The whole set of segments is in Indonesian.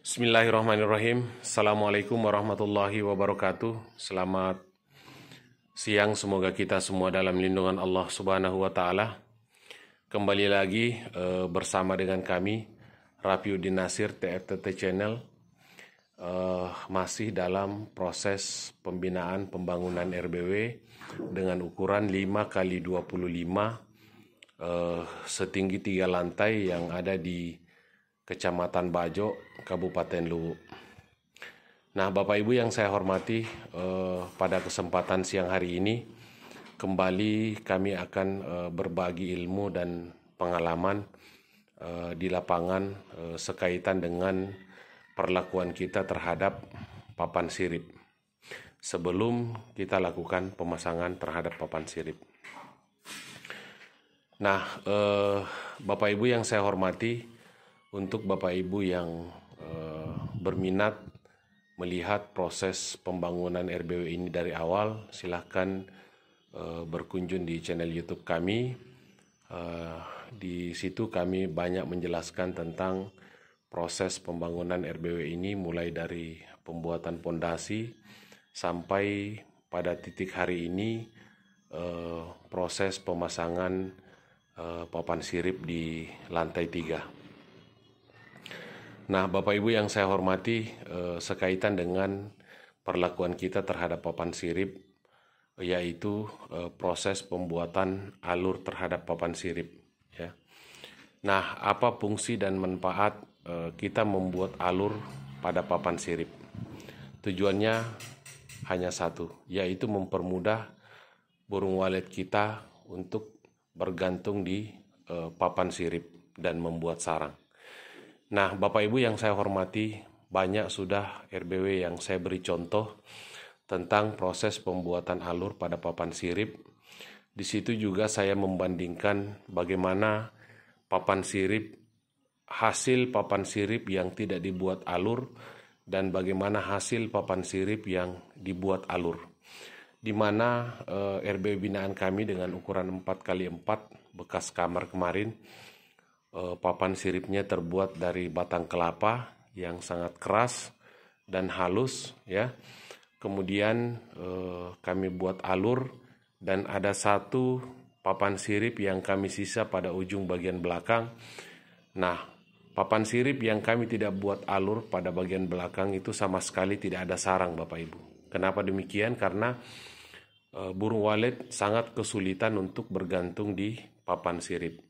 Bismillahirrahmanirrahim. Assalamualaikum warahmatullahi wabarakatuh. Selamat siang, semoga kita semua dalam lindungan Allah Subhanahu wa Ta'ala. Kembali lagi bersama dengan kami, Rafiuddin Nasir, TFTT Channel, masih dalam proses pembinaan pembangunan RBW dengan ukuran 5x25 setinggi 3 lantai yang ada di Kecamatan Bajo, Kabupaten Luwu. Nah, Bapak Ibu yang saya hormati, pada kesempatan siang hari ini kembali kami akan berbagi ilmu dan pengalaman di lapangan sekaitan dengan perlakuan kita terhadap papan sirip sebelum kita lakukan pemasangan terhadap papan sirip. Nah, Bapak Ibu yang saya hormati, untuk Bapak Ibu yang berminat melihat proses pembangunan RBW ini dari awal, silahkan berkunjung di channel YouTube kami. Di situ kami banyak menjelaskan tentang proses pembangunan RBW ini, mulai dari pembuatan pondasi sampai pada titik hari ini proses pemasangan papan sirip di lantai 3. Nah, Bapak Ibu yang saya hormati, sekaitan dengan perlakuan kita terhadap papan sirip, yaitu proses pembuatan alur terhadap papan sirip. Ya. Nah, apa fungsi dan manfaat kita membuat alur pada papan sirip? Tujuannya hanya satu, yaitu mempermudah burung walet kita untuk bergantung di papan sirip dan membuat sarang. Nah, Bapak Ibu yang saya hormati, banyak sudah RBW yang saya beri contoh tentang proses pembuatan alur pada papan sirip. Di situ juga saya membandingkan bagaimana papan sirip, hasil papan sirip yang tidak dibuat alur, dan bagaimana hasil papan sirip yang dibuat alur. Di mana RBW binaan kami dengan ukuran 4x4 bekas kamar kemarin, papan siripnya terbuat dari batang kelapa yang sangat keras dan halus, ya. Kemudian kami buat alur, dan ada satu papan sirip yang kami sisa pada ujung bagian belakang. Nah, papan sirip yang kami tidak buat alur pada bagian belakang itu sama sekali tidak ada sarang, Bapak Ibu. Kenapa demikian? Karena burung walet sangat kesulitan untuk bergantung di papan sirip.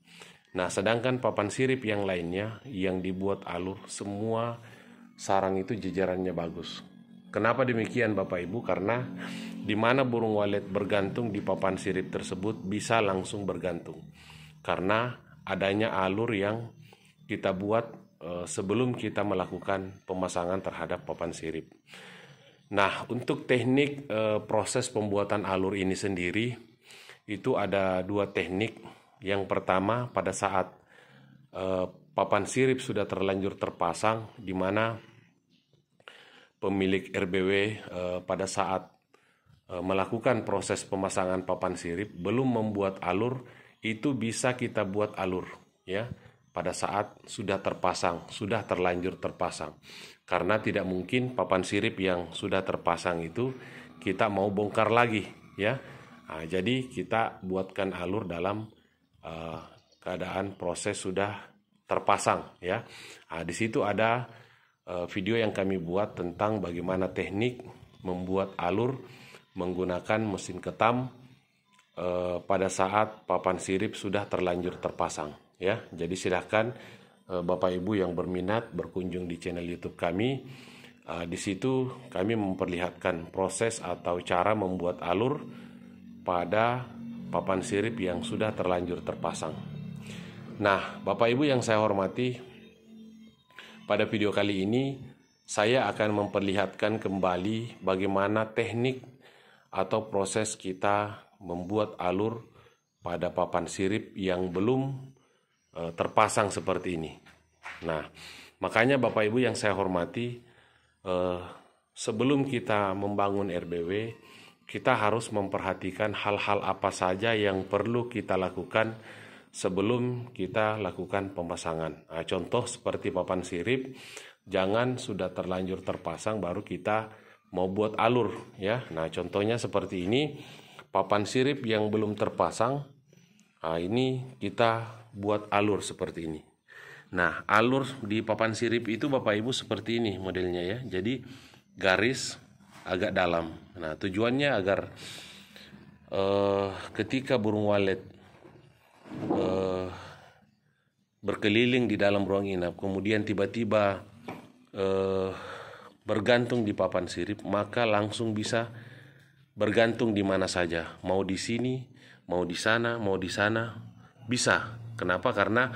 Nah, sedangkan papan sirip yang lainnya yang dibuat alur, semua sarang itu jejarannya bagus. Kenapa demikian, Bapak Ibu? Karena di mana burung walet bergantung di papan sirip tersebut bisa langsung bergantung. Karena adanya alur yang kita buat sebelum kita melakukan pemasangan terhadap papan sirip. Nah, untuk teknik proses pembuatan alur ini sendiri, itu ada dua teknik. Yang pertama, pada saat papan sirip sudah terlanjur terpasang, di mana pemilik RBW pada saat melakukan proses pemasangan papan sirip belum membuat alur, itu bisa kita buat alur, ya, pada saat sudah terpasang, sudah terlanjur terpasang. Karena tidak mungkin papan sirip yang sudah terpasang itu kita mau bongkar lagi, ya. Nah, jadi kita buatkan alur dalam keadaan proses sudah terpasang, ya. Nah, di situ ada video yang kami buat tentang bagaimana teknik membuat alur menggunakan mesin ketam pada saat papan sirip sudah terlanjur terpasang, ya. Jadi silahkan Bapak Ibu yang berminat berkunjung di channel YouTube kami. Di situ kami memperlihatkan proses atau cara membuat alur pada papan sirip yang sudah terlanjur terpasang. Nah, Bapak Ibu yang saya hormati, pada video kali ini saya akan memperlihatkan kembali bagaimana teknik atau proses kita membuat alur pada papan sirip yang belum terpasang seperti ini. Nah, makanya Bapak Ibu yang saya hormati, sebelum kita membangun RBW, kita harus memperhatikan hal-hal apa saja yang perlu kita lakukan sebelum kita lakukan pemasangan. Nah, contoh seperti papan sirip, Jangan sudah terlanjur terpasang baru kita mau buat alur ya. Nah, contohnya seperti ini, papan sirip yang belum terpasang. Nah, ini kita buat alur seperti ini. Nah, alur di papan sirip itu Bapak Ibu seperti ini modelnya ya. Jadi garis agak dalam. Nah, tujuannya agar ketika burung walet berkeliling di dalam ruang inap, kemudian tiba-tiba bergantung di papan sirip, maka langsung bisa bergantung di mana saja, mau di sini, mau di sana, bisa. Kenapa? Karena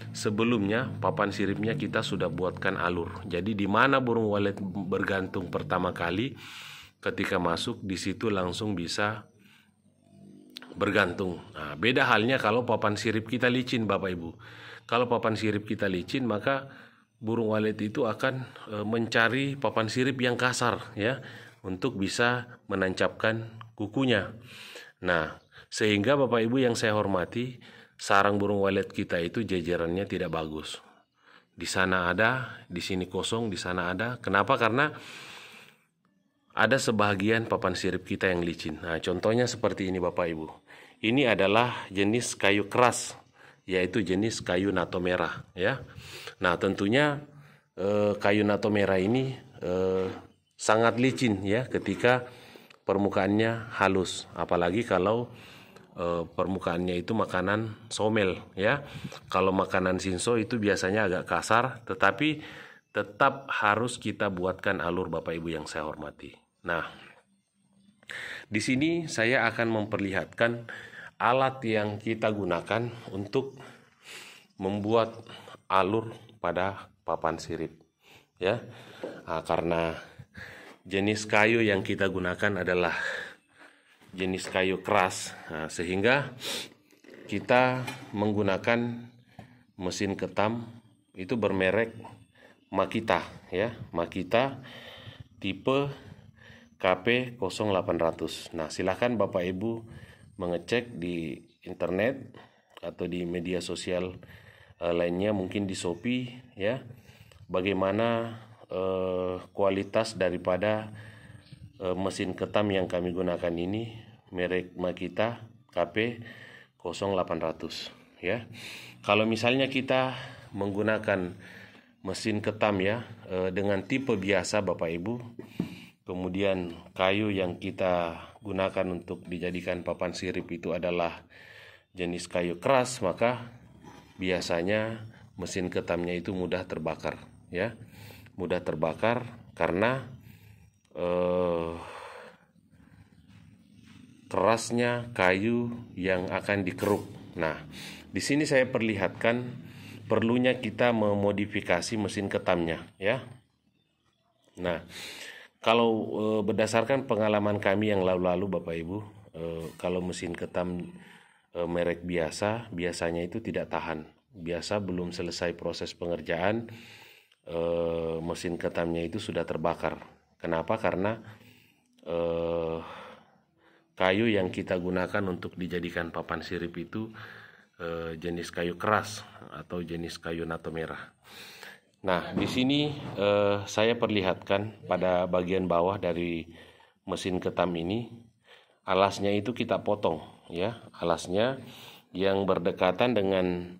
sebelumnya papan siripnya kita sudah buatkan alur. Jadi di mana burung walet bergantung pertama kali, ketika masuk di situ langsung bisa bergantung. Nah, beda halnya kalau papan sirip kita licin, Bapak Ibu. Kalau papan sirip kita licin, maka burung walet itu akan mencari papan sirip yang kasar ya, untuk bisa menancapkan kukunya. Nah, sehingga Bapak Ibu yang saya hormati, sarang burung walet kita itu jejerannya tidak bagus. Di sana ada, di sini kosong, di sana ada. Kenapa? Karena ada sebagian papan sirip kita yang licin. Nah, contohnya seperti ini Bapak Ibu. Ini adalah jenis kayu keras, yaitu jenis kayu nato merah ya. Nah, tentunya kayu nato merah ini sangat licin ya ketika permukaannya halus, apalagi kalau permukaannya itu makanan somel ya. Kalau makanan sinso itu biasanya agak kasar, tetapi tetap harus kita buatkan alur Bapak Ibu yang saya hormati. Nah, di sini saya akan memperlihatkan alat yang kita gunakan untuk membuat alur pada papan sirip ya. Nah, karena jenis kayu yang kita gunakan adalah jenis kayu keras, nah, sehingga kita menggunakan mesin ketam itu bermerek Makita ya, Makita tipe KP0800. Nah, silakan Bapak Ibu mengecek di internet atau di media sosial lainnya, mungkin di Shopee ya, bagaimana kualitas daripada mesin ketam yang kami gunakan ini, merek Makita KP0800 ya. Kalau misalnya kita menggunakan mesin ketam ya dengan tipe biasa Bapak Ibu, kemudian kayu yang kita gunakan untuk dijadikan papan sirip itu adalah jenis kayu keras, maka biasanya mesin ketamnya itu mudah terbakar ya. Mudah terbakar karena kerasnya kayu yang akan dikeruk. Nah, di sini saya perlihatkan perlunya kita memodifikasi mesin ketamnya ya. Nah, kalau berdasarkan pengalaman kami yang lalu-lalu Bapak Ibu, kalau mesin ketam merek biasanya itu tidak tahan. Biasa belum selesai proses pengerjaan, mesin ketamnya itu sudah terbakar. Kenapa? Karena kayu yang kita gunakan untuk dijadikan papan sirip itu jenis kayu keras atau jenis kayu nato merah. Nah, di sini saya perlihatkan pada bagian bawah dari mesin ketam ini, alasnya itu kita potong ya. Alasnya yang berdekatan dengan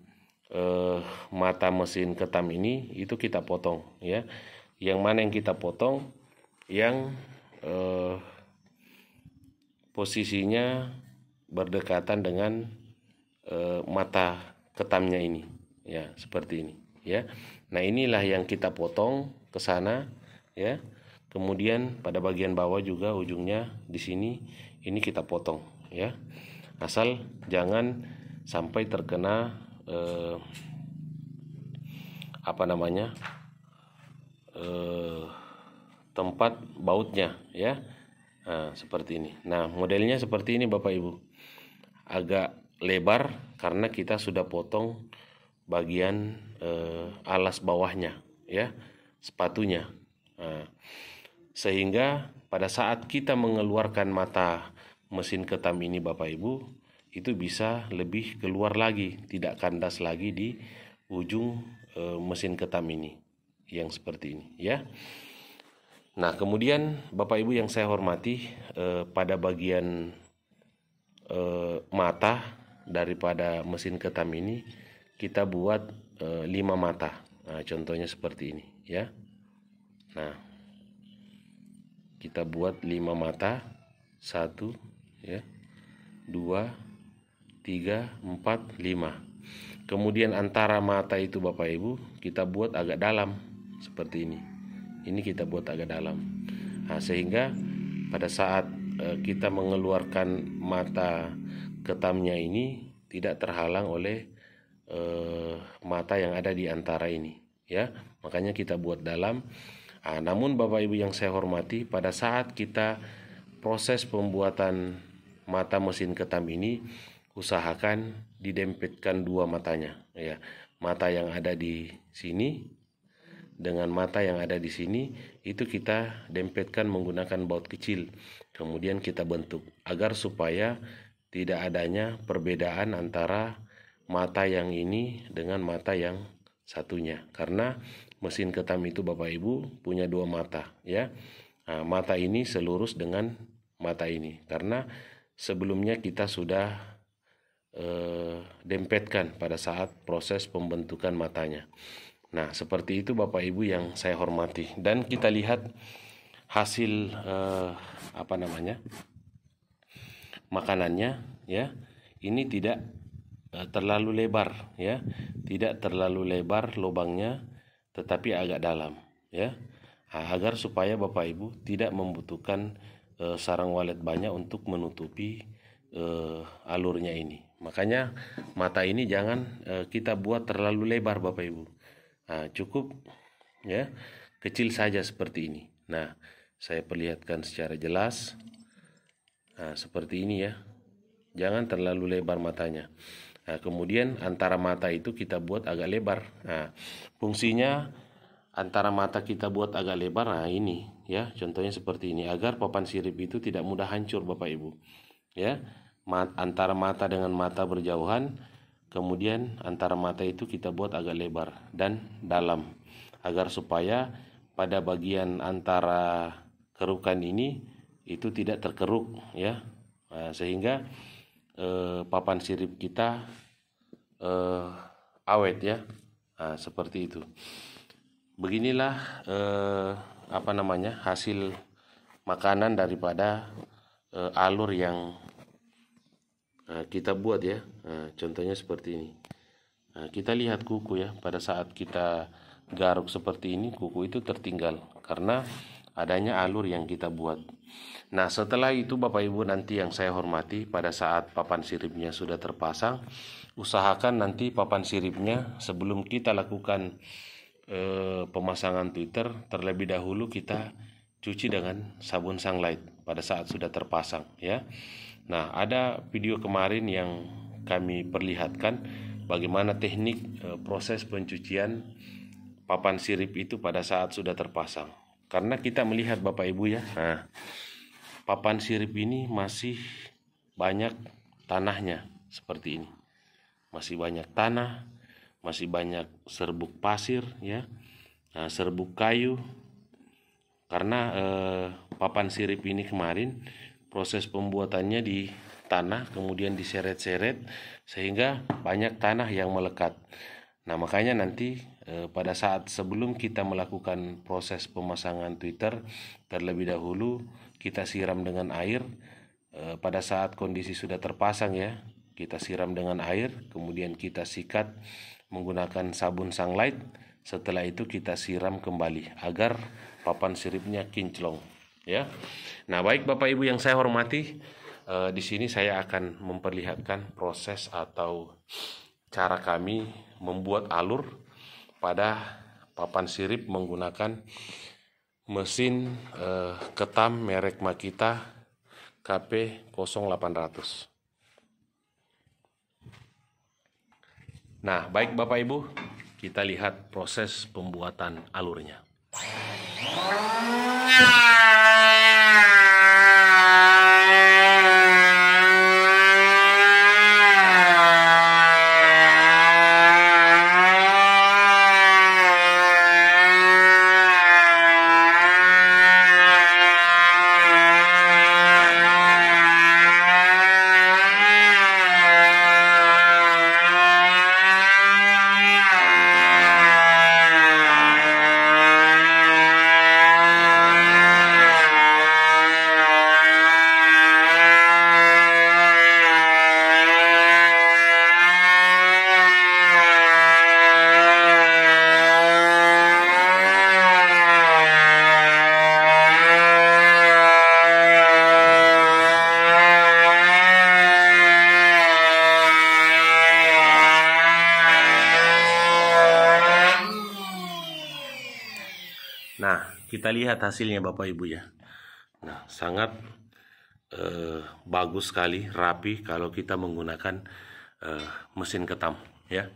mata mesin ketam ini itu kita potong ya. Yang mana yang kita potong? Yang posisinya berdekatan dengan mata ketamnya ini ya, seperti ini ya. Nah, inilah yang kita potong ke sana ya. Kemudian pada bagian bawah juga ujungnya di sini ini kita potong ya. Asal jangan sampai terkena tempat bautnya ya. Nah, seperti ini. Nah, modelnya seperti ini Bapak Ibu. Agak lebar karena kita sudah potong bagian alas bawahnya ya, sepatunya. Nah, sehingga pada saat kita mengeluarkan mata mesin ketam ini Bapak Ibu, itu bisa lebih keluar lagi, tidak kandas lagi di ujung mesin ketam ini yang seperti ini ya. Nah, kemudian Bapak Ibu yang saya hormati, pada bagian mata daripada mesin ketam ini kita buat 5 mata. Nah, contohnya seperti ini ya. Nah, kita buat 5 mata, 1 ya, 2, 3, 4, 5. Kemudian antara mata itu Bapak Ibu kita buat agak dalam seperti ini. Ini kita buat agak dalam. Nah, sehingga pada saat kita mengeluarkan mata ketamnya ini tidak terhalang oleh mata yang ada di antara ini ya. Makanya kita buat dalam. Nah, namun Bapak Ibu yang saya hormati, pada saat kita proses pembuatan mata mesin ketam ini, usahakan didempetkan 2 matanya ya. Mata yang ada di sini dengan mata yang ada di sini itu kita dempetkan menggunakan baut kecil. Kemudian kita bentuk agar supaya tidak adanya perbedaan antara mata yang ini dengan mata yang satunya. Karena mesin ketam itu Bapak Ibu punya 2 mata ya. Nah, mata ini selurus dengan mata ini. Karena sebelumnya kita sudah dempetkan pada saat proses pembentukan matanya. Nah, seperti itu Bapak Ibu yang saya hormati. Dan kita lihat hasil makanannya ya. Ini tidak terlalu lebar ya. Tidak terlalu lebar lubangnya, tetapi agak dalam ya. Agar supaya Bapak Ibu tidak membutuhkan sarang walet banyak untuk menutupi alurnya ini. Makanya mata ini jangan kita buat terlalu lebar Bapak Ibu. Nah, cukup ya kecil saja seperti ini. Nah, saya perlihatkan secara jelas. Nah, seperti ini ya. Jangan terlalu lebar matanya. Nah, kemudian antara mata itu kita buat agak lebar. Nah, fungsinya antara mata kita buat agak lebar. Nah, ini ya, contohnya seperti ini agar papan sirip itu tidak mudah hancur Bapak Ibu. Ya. Antara mata dengan mata berjauhan, kemudian antara mata itu kita buat agak lebar dan dalam agar supaya pada bagian antara kerukan ini itu tidak terkeruk ya. Nah, sehingga papan sirip kita awet ya. Nah, seperti itu. Beginilah hasil makanan daripada alur yang kita buat ya. Nah, contohnya seperti ini. Nah, kita lihat kuku ya. Pada saat kita garuk seperti ini, kuku itu tertinggal karena adanya alur yang kita buat. Nah, setelah itu Bapak Ibu nanti yang saya hormati, pada saat papan siripnya sudah terpasang, usahakan nanti papan siripnya sebelum kita lakukan pemasangan tweeter, terlebih dahulu kita cuci dengan sabun sunlight pada saat sudah terpasang ya. Nah, ada video kemarin yang kami perlihatkan bagaimana teknik proses pencucian papan sirip itu pada saat sudah terpasang. Karena kita melihat Bapak Ibu ya, nah, papan sirip ini masih banyak tanahnya seperti ini. Masih banyak tanah, masih banyak serbuk pasir ya, nah, serbuk kayu. Karena papan sirip ini kemarin proses pembuatannya di tanah, kemudian diseret-seret sehingga banyak tanah yang melekat. Nah, makanya nanti pada saat sebelum kita melakukan proses pemasangan tweeter, terlebih dahulu kita siram dengan air. Pada saat kondisi sudah terpasang ya, kita siram dengan air, kemudian kita sikat menggunakan sabun sunlight. Setelah itu kita siram kembali agar papan siripnya kinclong ya. Nah, baik Bapak Ibu yang saya hormati, di sini saya akan memperlihatkan proses atau cara kami membuat alur pada papan sirip menggunakan mesin ketam merek Makita KP0800. Nah, baik Bapak Ibu, kita lihat proses pembuatan alurnya. Nah, kita lihat hasilnya Bapak Ibu ya. Nah, sangat bagus sekali, rapi kalau kita menggunakan mesin ketam ya.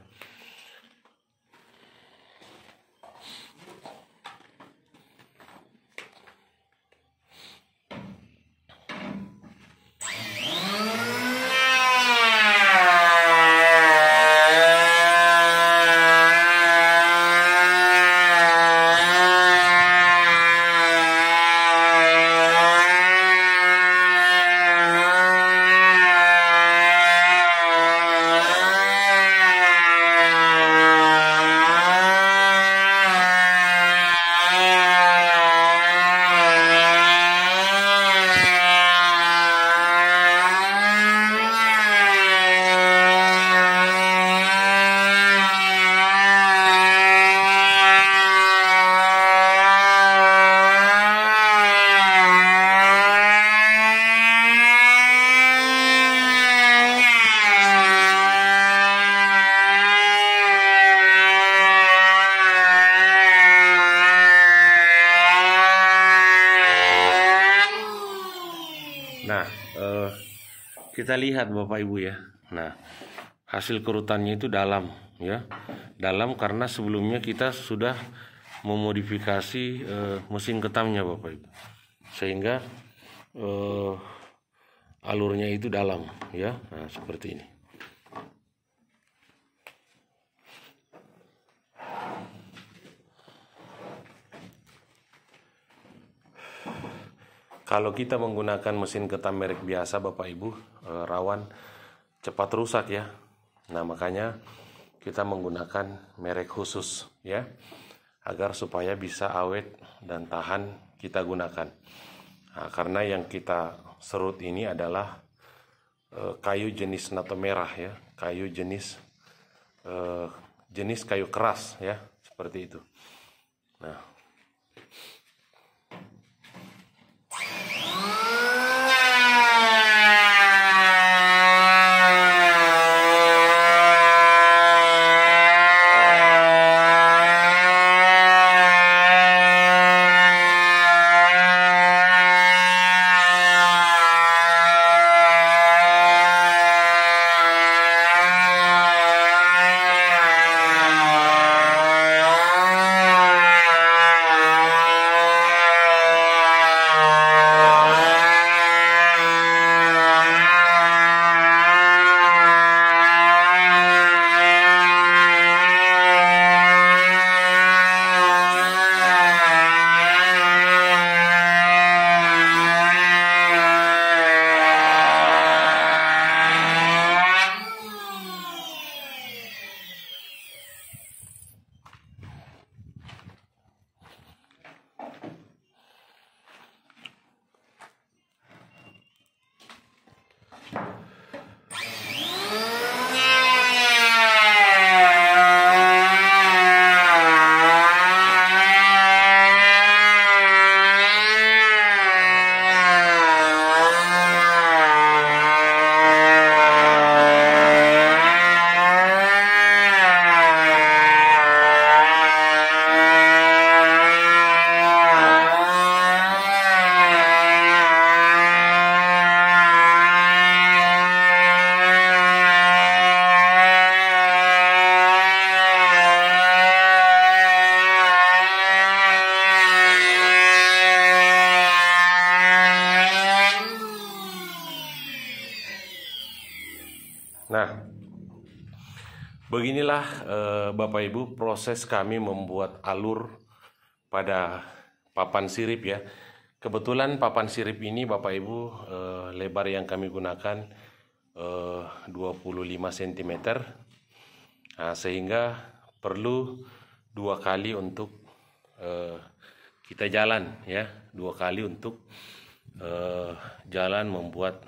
Nah, kita lihat Bapak Ibu ya. Nah, hasil kerutannya itu dalam ya. Dalam karena sebelumnya kita sudah memodifikasi mesin ketamnya Bapak Ibu. Sehingga alurnya itu dalam ya. Nah, seperti ini. Kalau kita menggunakan mesin ketam merek biasa Bapak Ibu, rawan cepat rusak ya. Nah, makanya kita menggunakan merek khusus ya, agar supaya bisa awet dan tahan kita gunakan. Nah, karena yang kita serut ini adalah kayu jenis nato merah ya, kayu jenis kayu keras ya, seperti itu. Nah, beginilah Bapak Ibu proses kami membuat alur pada papan sirip ya. Kebetulan papan sirip ini Bapak Ibu lebar yang kami gunakan 25 cm. Nah, sehingga perlu 2 kali untuk kita jalan ya, 2 kali untuk jalan membuat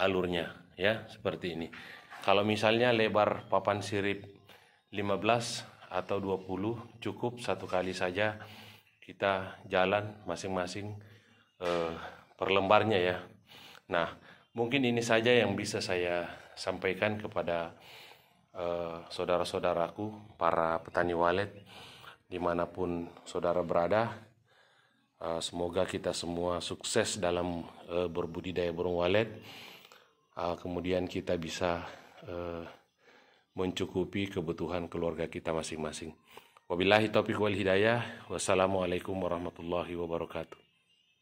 alurnya ya, seperti ini. Kalau misalnya lebar papan sirip 15 atau 20 cukup 1 kali saja kita jalan masing-masing per lembarnya ya. Nah, mungkin ini saja yang bisa saya sampaikan kepada saudara-saudaraku para petani walet, dimanapun saudara berada. Semoga kita semua sukses dalam berbudidaya burung walet. Kemudian kita bisa mencukupi kebutuhan keluarga kita masing-masing. Wabillahi taufiq wal hidayah. Wassalamualaikum warahmatullahi wabarakatuh.